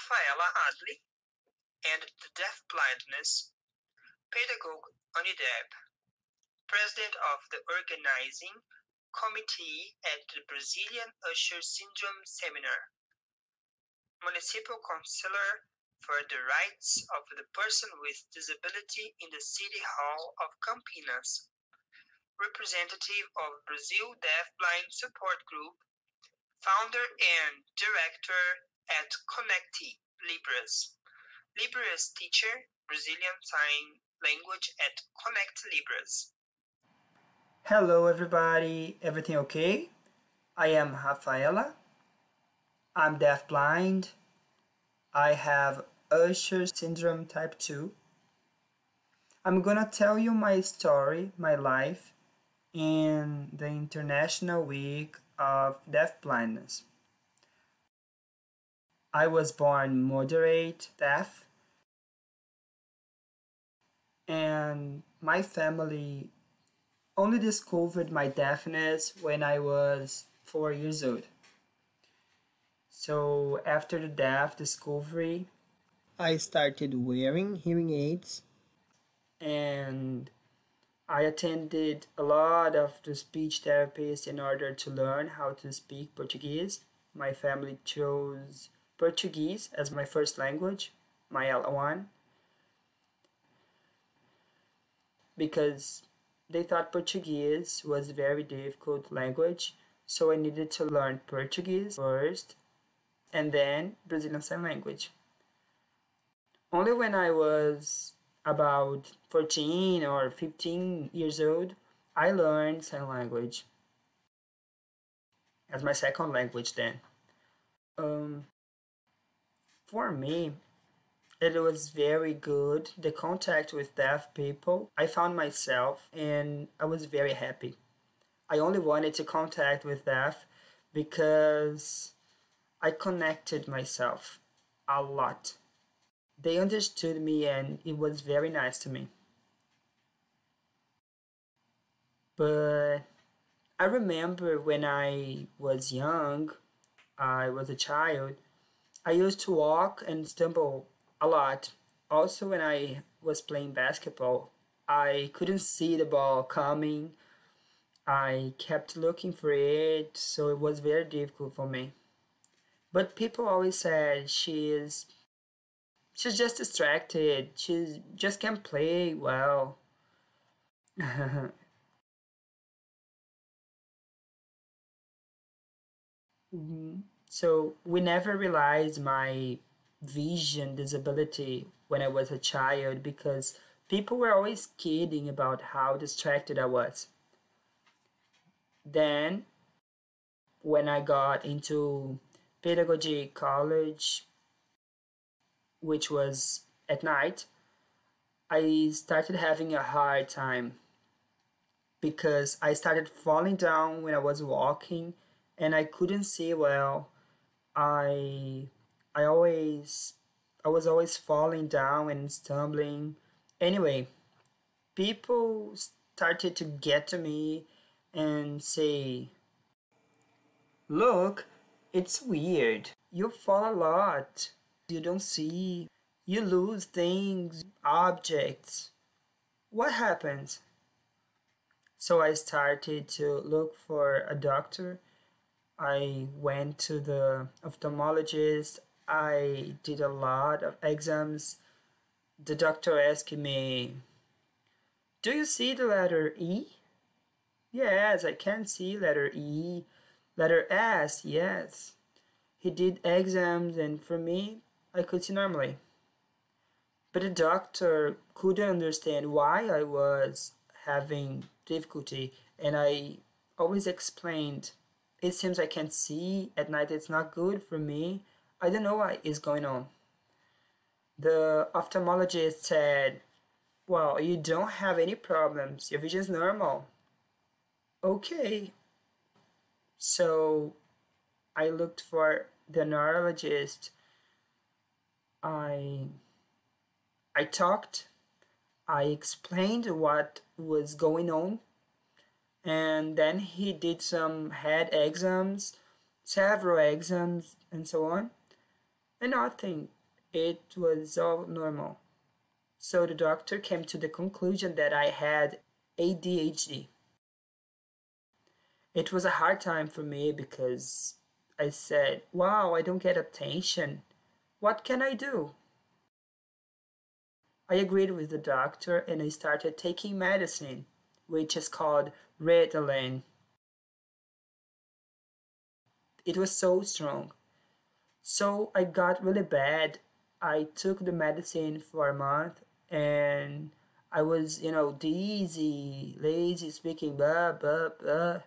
Rafaela Adle, and the Deafblindness pedagogue UNIDEB, president of the organizing committee at the Brazilian Usher Syndrome Seminar, municipal councillor for the rights of the person with disability in the City Hall of Campinas, representative of Brazil Deafblind Support Group, founder and director at Connecti Libras, Libras teacher, Brazilian Sign Language at Connect Libras. Hello everybody, everything okay? I am Rafaela. I'm deafblind. I have Usher syndrome type 2. I'm gonna tell you my story, my life, in the International Week of Deafblindness. I was born moderate deaf, and my family only discovered my deafness when I was 4 years old. So after the deaf discovery, I started wearing hearing aids, and I attended a lot of the speech therapists in order to learn how to speak Portuguese. My family chose Portuguese as my first language, my L1, because they thought Portuguese was a very difficult language, so I needed to learn Portuguese first and then Brazilian Sign Language. Only when I was about 14 or 15 years old, I learned Sign Language as my second language then. For me, it was very good, the contact with deaf people. I found myself and I was very happy. I only wanted to contact with deaf because I connected myself a lot. They understood me and it was very nice to me. But I remember when I was young, I was a child, I used to walk and stumble a lot. Also, when I was playing basketball, I couldn't see the ball coming. I kept looking for it, so it was very difficult for me. But people always said she's just distracted. She just can't play well. So we never realized my vision disability when I was a child because people were always kidding about how distracted I was. Then, when I got into pedagogy college, which was at night, I started having a hard time because I started falling down when I was walking and I couldn't see well. I I was always falling down and stumbling. Anyway, people started to get to me and say, "Look, it's weird. You fall a lot. You don't see. You lose things, objects. What happens?" So I started to look for a doctor. I went to the ophthalmologist. I did a lot of exams. The doctor asked me, "Do you see the letter E?" "Yes, I can see letter E." "Letter S?" "Yes." He did exams, and for me, I could see normally. But the doctor couldn't understand why I was having difficulty, and I always explained, "It seems I can't see at night, it's not good for me. I don't know what is going on." The ophthalmologist said, "Well, you don't have any problems. Your vision is normal." Okay. So I looked for the neurologist. I talked. I explained what was going on, and then he did some head exams, several exams, and so on. and nothing. It was all normal. So the doctor came to the conclusion that I had ADHD. It was a hard time for me because I said, wow, I don't get attention. What can I do? I agreed with the doctor and I started taking medicine, which is called Ritalin. It was so strong. So I got really bad. I took the medicine for a month and I was, dizzy, lazy, speaking blah, blah, blah.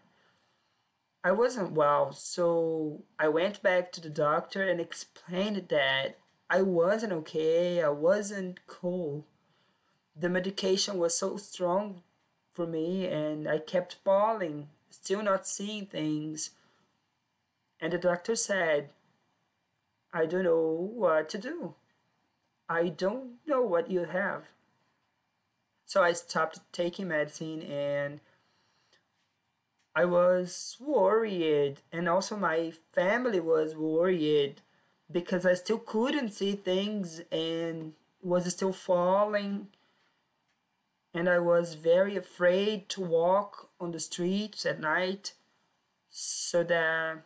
I wasn't well, so I went back to the doctor and explained that I wasn't okay, I wasn't cool. The medication was so strong for me, and I kept falling, still not seeing things. And the doctor said, I don't know what to do. I don't know what you have. So I stopped taking medicine and I was worried, and also my family was worried because I still couldn't see things and was still falling, and I was very afraid to walk on the streets at night. So that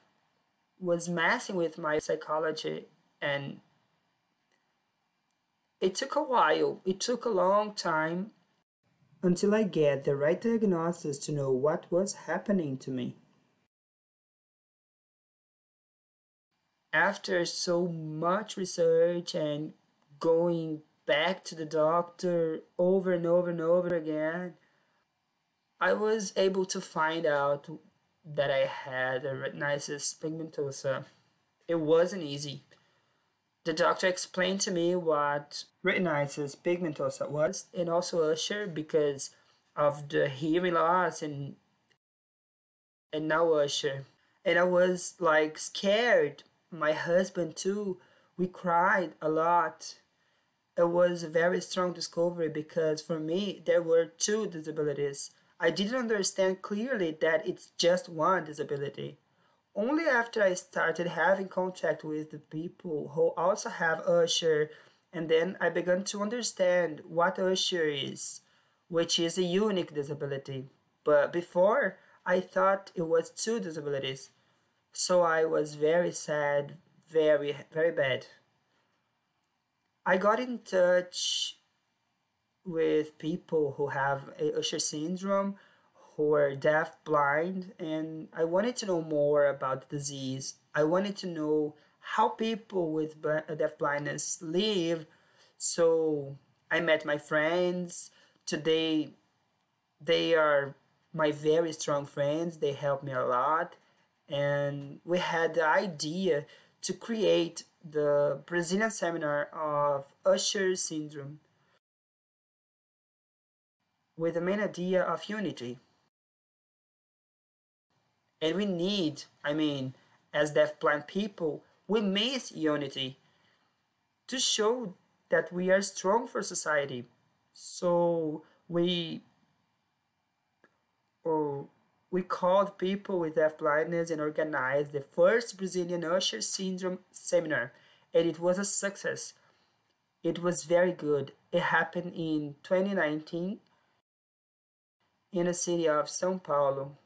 was messing with my psychology, and it took a while. It took a long time until I get the right diagnosis to know what was happening to me. After so much research and going back to the doctor over and over and over again, I was able to find out that I had a retinitis pigmentosa. It wasn't easy. The doctor explained to me what retinitis pigmentosa was and also Usher because of the hearing loss and now Usher. And I was like scared. My husband too. We cried a lot. It was a very strong discovery because for me there were two disabilities. I didn't understand clearly that it's just one disability. Only after I started having contact with the people who also have Usher, and then I began to understand what Usher is, which is a unique disability. But before, I thought it was two disabilities. So I was very sad, very, very bad. I got in touch with people who have a Usher syndrome, who are deaf blind, and I wanted to know more about the disease. I wanted to know how people with deaf blindness live. So I met my friends. Today they are my very strong friends. They help me a lot. And we had the idea to create the Brazilian seminar of Usher syndrome with the main idea of unity. And we need, as deafblind people, we miss unity to show that we are strong for society. So we called people with deafblindness and organized the first Brazilian Usher syndrome seminar, and it was a success. It was very good. It happened in 2019 in the city of São Paulo.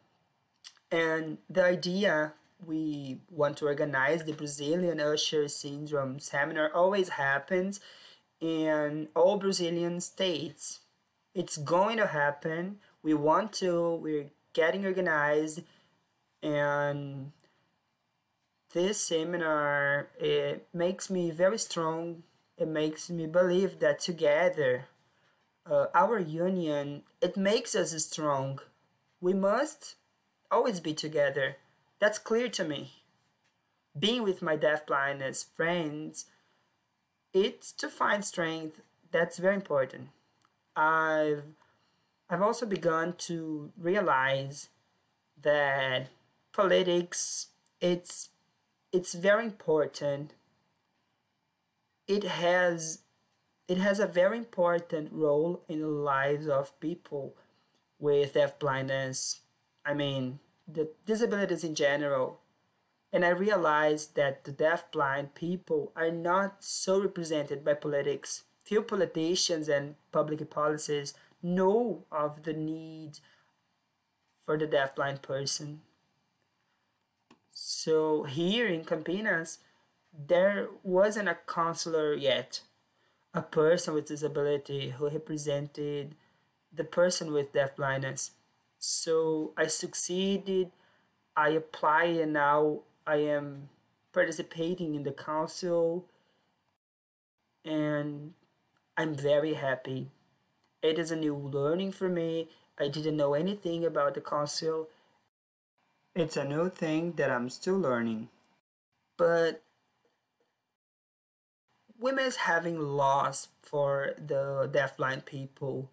And the idea we want to organize the Brazilian Usher syndrome seminar always happens in all Brazilian states. It's going to happen. We're getting organized, and this seminar, it makes me very strong. It makes me believe that together, our union, it makes us strong. We must always be together. That's clear to me. Being with my deafblindness friends, it's to find strength. That's very important. I've I've also begun to realize that politics, it's very important. It has it has a very important role in the lives of people with deaf blindness. I mean, the disabilities in general. And I realized that the deafblind people are not so represented by politics. Few politicians and public policies know of the need for the deafblind person. So here in Campinas, there wasn't a counselor yet, a person with disability who represented the person with deafblindness. So I succeeded, I applied, and now I am participating in the council, and I'm very happy. It is a new learning for me. I didn't know anything about the council. It's a new thing that I'm still learning. But we miss having laws for the deafblind people.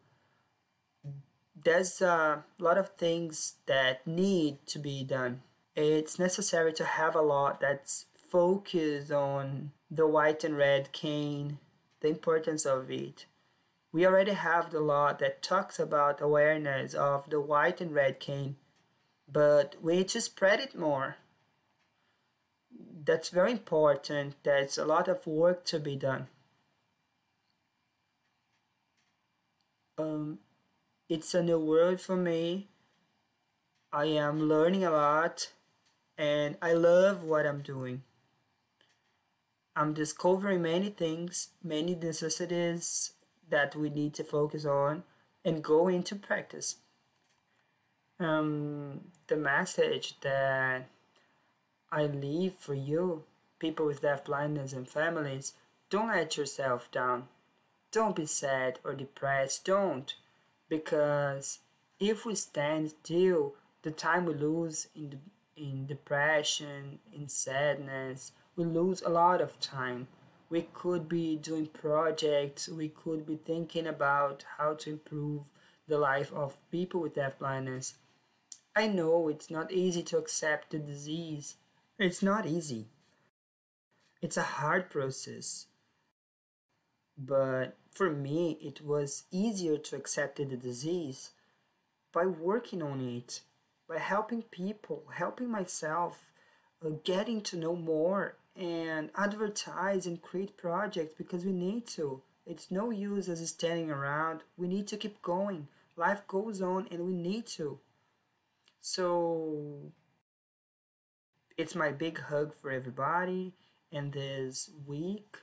There's a lot of things that need to be done. It's necessary to have a law that's focused on the white and red cane, the importance of it. We already have the law that talks about awareness of the white and red cane, but we need to spread it more. That's very important. There's a lot of work to be done. Um, it's a new world for me. I am learning a lot and I love what I'm doing. I'm discovering many things, many necessities that we need to focus on and go into practice. The message that I leave for you, people with deaf blindness and families, don't let yourself down. Don't be sad or depressed. Don't. Because if we stand still, the time we lose in depression, in sadness, we lose a lot of time. We could be doing projects, we could be thinking about how to improve the life of people with deaf blindness. I know it's not easy to accept the disease. It's not easy. It's a hard process. But for me, it was easier to accept the disease by working on it, by helping people, helping myself, getting to know more and advertise and create projects because we need to. It's no use as standing around. We need to keep going. Life goes on and we need to. So it's my big hug for everybody in this week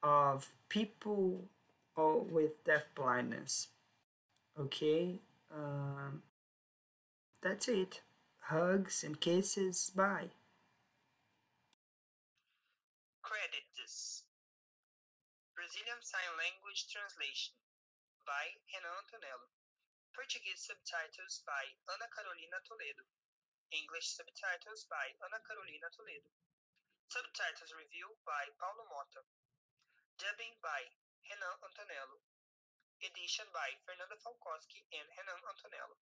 of people with deaf blindness. Okay, that's it. Hugs and kisses. Bye. Credits: Brazilian Sign Language translation by Renan Antonello. Portuguese subtitles by Ana Carolina Toledo. English subtitles by Ana Carolina Toledo. Subtitles review by Paulo Mota. Dubbing by Renan Antonello. Edition by Fernanda Falkowski and Renan Antonello.